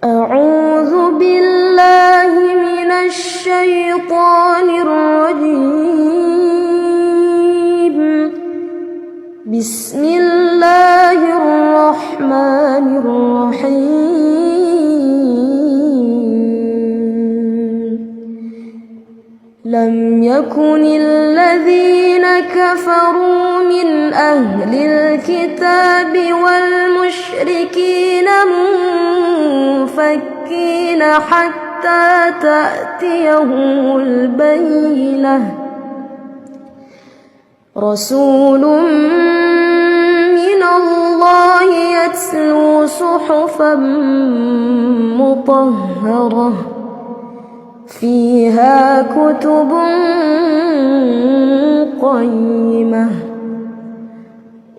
أعوذ بالله من الشيطان الرجيم. بسم الله الرحمن الرحيم. لم يكن الذين كفروا من أهل الكتاب والمشركين منفكين حتى تأتيهم البينة. رسول من الله يتلو صحفا مطهرة فيها كتب قيمة.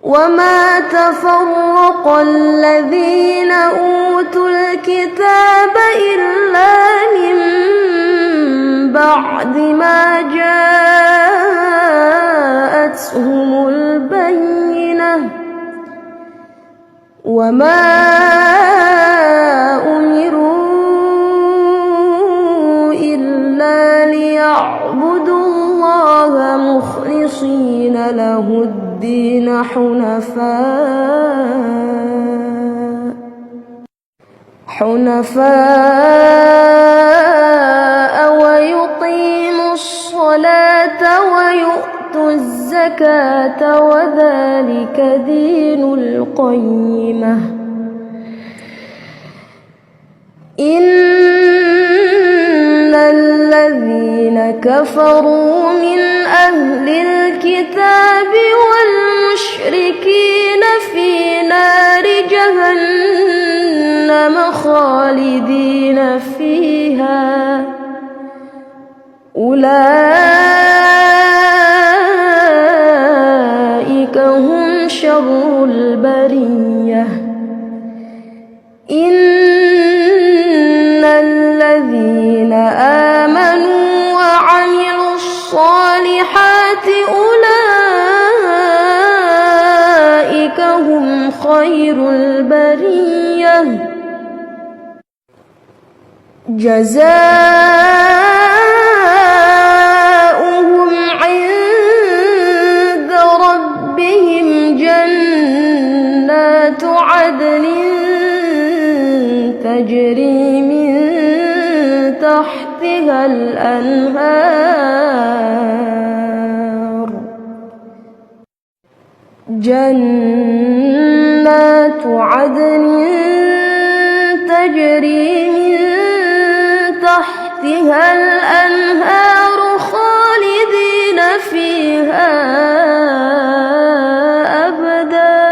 وما تفرق الذين أوتوا الكتاب إلا من بعد ما جاءتهم البينة. وما أمروا إلا ليعبدوا الله مخلصين له الدين حنفاء ويقيموا الصلاة ويؤتوا الزكاة وذلك دين القيمة. إن الذين كفروا من أهل الكتاب والمشركين في نار جهنم خالدين فيها أولئك هم شر البرية. إن الذين آمنوا وعملوا الصالحات أولئك هم خير البرية. جزاؤهم عند ربهم جنات عدن تجري من تحتها الأنهار. جنات عدن تجري من تحتها الأنهار خالدين فيها أبدا.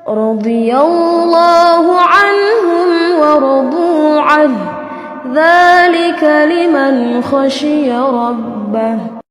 رضي الله عنهم ورضوا عنه ذلك لمن خشي ربه.